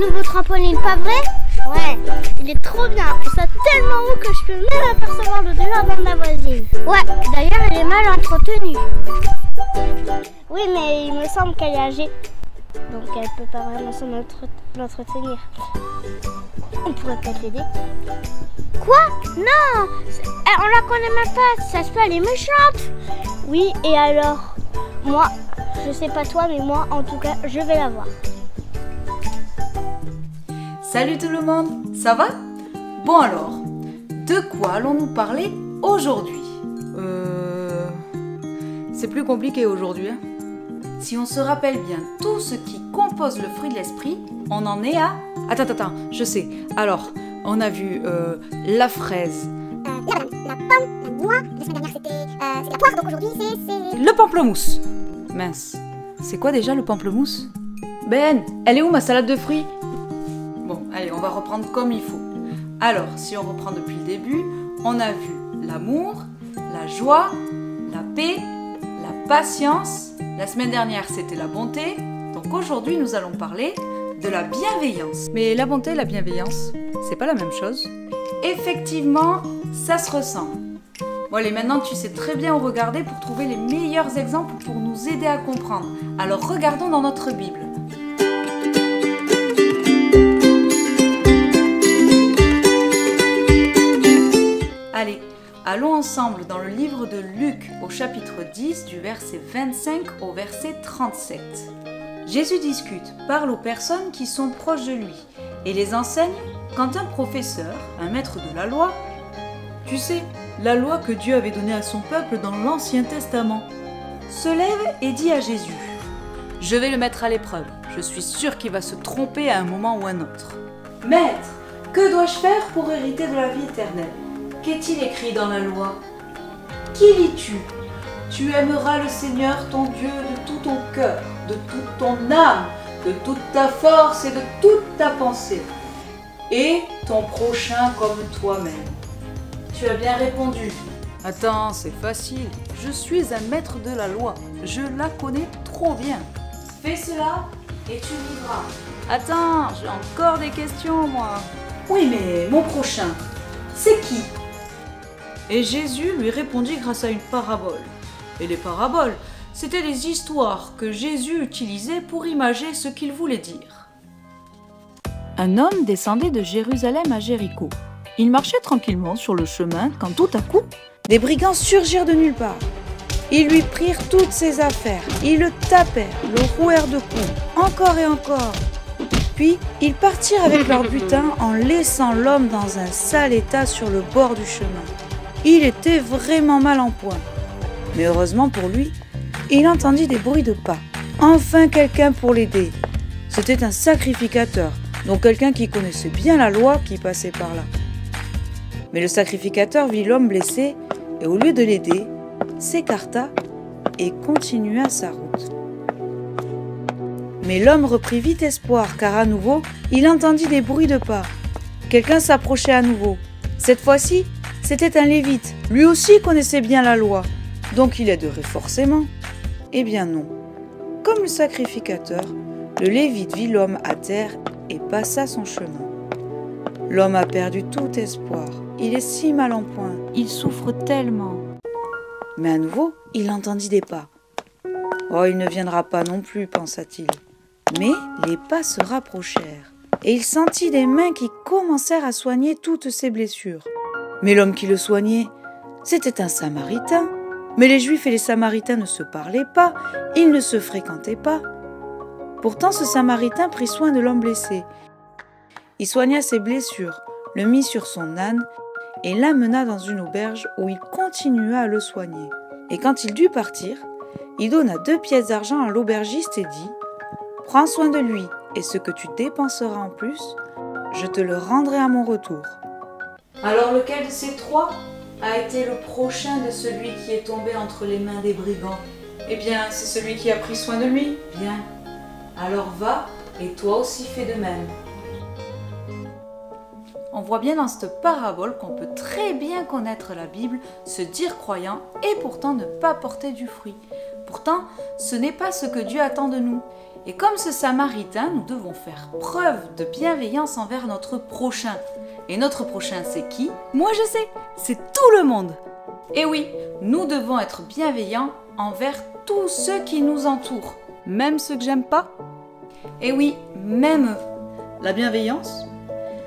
nouveau trampoline, pas vrai? Ouais, il est trop bien. Il saute tellement haut que je peux même apercevoir le jardin de ma voisine. Ouais, d'ailleurs, elle est mal entretenue. Oui, mais il me semble qu'elle est âgée. Donc elle peut pas vraiment l'entretenir. On pourrait peut-être l'aider. Quoi? Non, on la connaît même pas. Ça se peut, elle est méchante. Oui, et alors? Moi, je sais pas toi, mais moi, en tout cas, je vais la voir. Salut tout le monde, ça va? Bon alors, de quoi allons-nous parler aujourd'hui? C'est plus compliqué aujourd'hui, hein? Si on se rappelle bien tout ce qui compose le fruit de l'esprit, on en est à... Attends, je sais. Alors, on a vu la fraise. La pomme, la noix, la semaine dernière c'était la poire, donc aujourd'hui c'est... Le pamplemousse. Mince, c'est quoi déjà le pamplemousse? Ben, elle est où ma salade de fruits? Bon, allez, on va reprendre comme il faut. Alors, si on reprend depuis le début, on a vu l'amour, la joie, la paix, la patience. La semaine dernière, c'était la bonté. Donc aujourd'hui, nous allons parler de la bienveillance. Mais la bonté et la bienveillance, c'est pas la même chose. Effectivement, ça se ressemble. Bon allez, maintenant tu sais très bien où regarder pour trouver les meilleurs exemples pour nous aider à comprendre. Alors regardons dans notre Bible. Allez, allons ensemble dans le livre de Luc au chapitre 10 du verset 25 au verset 37. Jésus discute, parle aux personnes qui sont proches de lui et les enseigne quand un professeur, un maître de la loi, tu sais, la loi que Dieu avait donnée à son peuple dans l'Ancien Testament, se lève et dit à Jésus, « Je vais le mettre à l'épreuve, je suis sûr qu'il va se tromper à un moment ou un autre. Maître, que dois-je faire pour hériter de la vie éternelle? Qu'est-il écrit dans la loi? Qui lis-tu? Tu aimeras le Seigneur ton Dieu de tout ton cœur, de toute ton âme, de toute ta force et de toute ta pensée, et ton prochain comme toi-même. » Tu as bien répondu. Attends, c'est facile. Je suis un maître de la loi. Je la connais trop bien. Fais cela et tu vivras. Attends, j'ai encore des questions, moi. Oui, mais mon prochain, c'est qui? Et Jésus lui répondit grâce à une parabole. Et les paraboles, c'était des histoires que Jésus utilisait pour imager ce qu'il voulait dire. Un homme descendait de Jérusalem à Jéricho. Il marchait tranquillement sur le chemin quand tout à coup, des brigands surgirent de nulle part. Ils lui prirent toutes ses affaires, ils le tapèrent, le rouèrent de coups, encore et encore. Puis, ils partirent avec leur butin en laissant l'homme dans un sale état sur le bord du chemin. Il était vraiment mal en point. Mais heureusement pour lui, il entendit des bruits de pas. Enfin quelqu'un pour l'aider. C'était un sacrificateur, donc quelqu'un qui connaissait bien la loi qui passait par là. Mais le sacrificateur vit l'homme blessé et au lieu de l'aider, s'écarta et continua sa route. Mais l'homme reprit vite espoir car à nouveau, il entendit des bruits de pas. Quelqu'un s'approchait à nouveau. Cette fois-ci, c'était un lévite. Lui aussi connaissait bien la loi, donc il aiderait forcément. Eh bien non. Comme le sacrificateur, le lévite vit l'homme à terre et passa son chemin. L'homme a perdu tout espoir. Il est si mal en point. Il souffre tellement. Mais à nouveau, il entendit des pas. Oh, il ne viendra pas non plus, pensa-t-il. Mais les pas se rapprochèrent. Et il sentit des mains qui commencèrent à soigner toutes ses blessures. Mais l'homme qui le soignait, c'était un Samaritain. Mais les Juifs et les Samaritains ne se parlaient pas. Ils ne se fréquentaient pas. Pourtant, ce Samaritain prit soin de l'homme blessé. Il soigna ses blessures, le mit sur son âne et l'amena dans une auberge où il continua à le soigner. Et quand il dut partir, il donna 2 pièces d'argent à l'aubergiste et dit « Prends soin de lui, et ce que tu dépenseras en plus, je te le rendrai à mon retour. » Alors lequel de ces 3 a été le prochain de celui qui est tombé entre les mains des brigands? Eh bien, c'est celui qui a pris soin de lui. Bien. Alors va, et toi aussi fais de même. On voit bien dans cette parabole qu'on peut très bien connaître la Bible, se dire croyant et pourtant ne pas porter du fruit. Pourtant, ce n'est pas ce que Dieu attend de nous. Et comme ce Samaritain, nous devons faire preuve de bienveillance envers notre prochain. Et notre prochain, c'est qui? Moi je sais, c'est tout le monde. Et oui, nous devons être bienveillants envers tous ceux qui nous entourent. Même ceux que j'aime pas? Et oui, même eux. La bienveillance,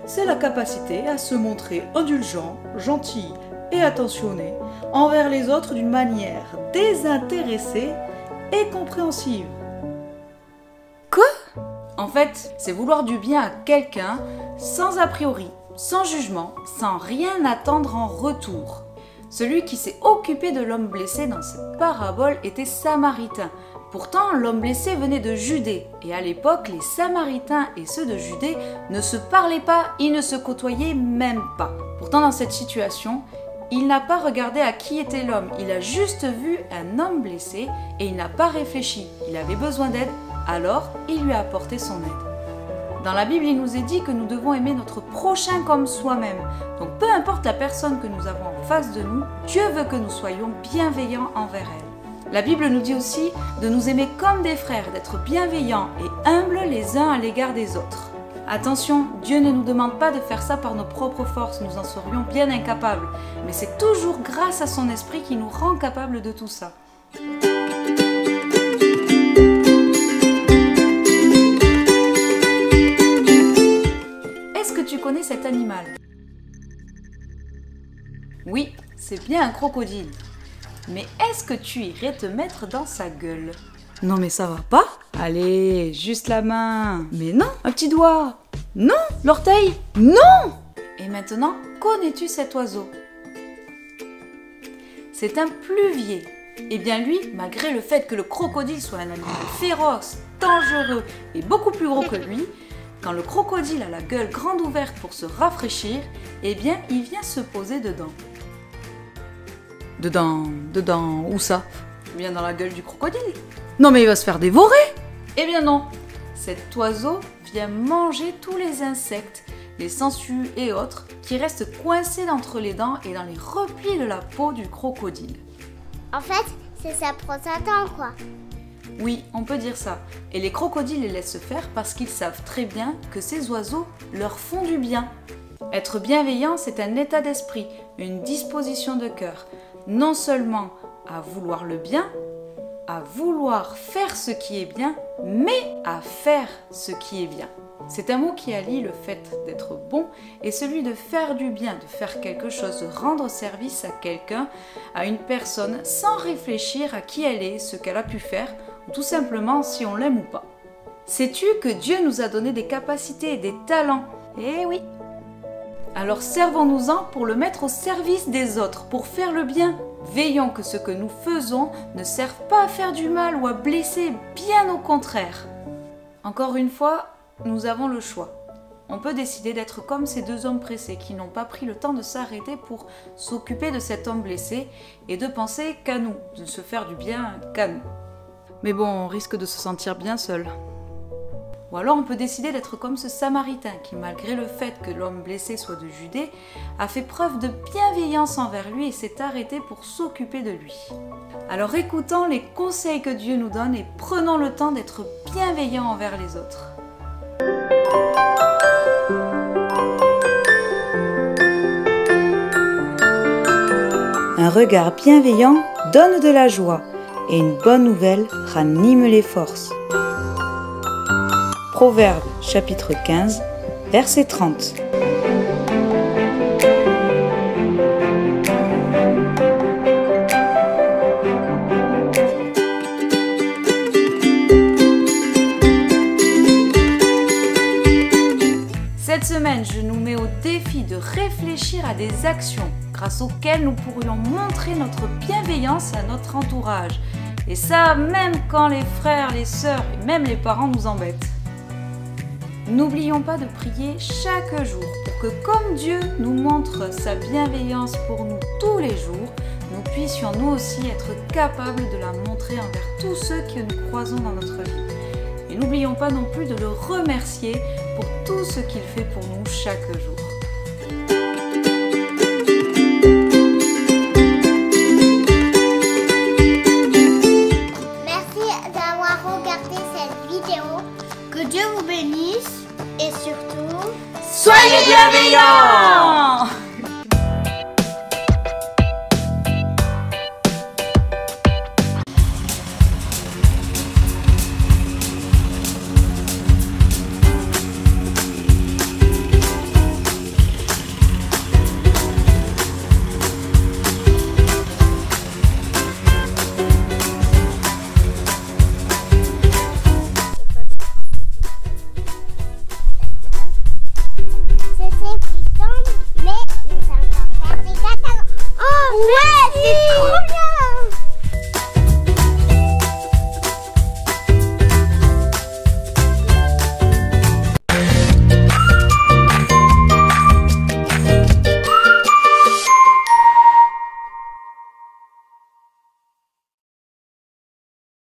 c'est la capacité à se montrer indulgent, gentil et attentionné envers les autres d'une manière désintéressée et compréhensive. Quoi? En fait, c'est vouloir du bien à quelqu'un sans a priori, sans jugement, sans rien attendre en retour. Celui qui s'est occupé de l'homme blessé dans cette parabole était samaritain. Pourtant, l'homme blessé venait de Judée, et à l'époque, les Samaritains et ceux de Judée ne se parlaient pas, ils ne se côtoyaient même pas. Pourtant, dans cette situation, il n'a pas regardé à qui était l'homme, il a juste vu un homme blessé et il n'a pas réfléchi. Il avait besoin d'aide, alors il lui a apporté son aide. Dans la Bible, il nous est dit que nous devons aimer notre prochain comme soi-même. Donc peu importe la personne que nous avons en face de nous, Dieu veut que nous soyons bienveillants envers elle. La Bible nous dit aussi de nous aimer comme des frères, d'être bienveillants et humbles les uns à l'égard des autres. Attention, Dieu ne nous demande pas de faire ça par nos propres forces, nous en serions bien incapables. Mais c'est toujours grâce à son esprit qui nous rend capables de tout ça. Est-ce que tu connais cet animal? Oui, c'est bien un crocodile. Mais est-ce que tu irais te mettre dans sa gueule? Non mais ça va pas? Allez, juste la main. Mais non, un petit doigt. Non, l'orteil. Non. Et maintenant, connais-tu cet oiseau? C'est un pluvier. Eh bien lui, malgré le fait que le crocodile soit un animal féroce, dangereux et beaucoup plus gros que lui, quand le crocodile a la gueule grande ouverte pour se rafraîchir, eh bien il vient se poser dedans. Dedans, où ça? Bien dans la gueule du crocodile. Non mais il va se faire dévorer. Eh bien non, cet oiseau vient manger tous les insectes, les sangsues et autres qui restent coincés entre les dents et dans les replis de la peau du crocodile. En fait, c'est ça prend sa temps, quoi. Oui, on peut dire ça. Et les crocodiles les laissent faire parce qu'ils savent très bien que ces oiseaux leur font du bien. Être bienveillant, c'est un état d'esprit, une disposition de cœur. Non seulement à vouloir le bien, à vouloir faire ce qui est bien, mais à faire ce qui est bien. C'est un mot qui allie le fait d'être bon et celui de faire du bien, de faire quelque chose, de rendre service à quelqu'un, à une personne, sans réfléchir à qui elle est, ce qu'elle a pu faire, ou tout simplement si on l'aime ou pas. Sais-tu que Dieu nous a donné des capacités et des talents? Eh oui! Alors servons-nous-en pour le mettre au service des autres, pour faire le bien. Veillons que ce que nous faisons ne serve pas à faire du mal ou à blesser, bien au contraire. Encore une fois, nous avons le choix. On peut décider d'être comme ces deux hommes pressés qui n'ont pas pris le temps de s'arrêter pour s'occuper de cet homme blessé et de penser qu'à nous, de se faire du bien qu'à nous. Mais bon, on risque de se sentir bien seul. Ou alors on peut décider d'être comme ce Samaritain qui, malgré le fait que l'homme blessé soit de Judée, a fait preuve de bienveillance envers lui et s'est arrêté pour s'occuper de lui. Alors écoutons les conseils que Dieu nous donne et prenons le temps d'être bienveillants envers les autres. Un regard bienveillant donne de la joie et une bonne nouvelle ranime les forces. Proverbe chapitre 15, verset 30. Cette semaine, je nous mets au défi de réfléchir à des actions grâce auxquelles nous pourrions montrer notre bienveillance à notre entourage. Et ça, même quand les frères, les sœurs et même les parents nous embêtent. N'oublions pas de prier chaque jour pour que comme Dieu nous montre sa bienveillance pour nous tous les jours, nous puissions nous aussi être capables de la montrer envers tous ceux que nous croisons dans notre vie. Et n'oublions pas non plus de le remercier pour tout ce qu'il fait pour nous chaque jour. Merci d'avoir regardé cette vidéo. Soyez bienveillants! Oh, ouais, c'est trop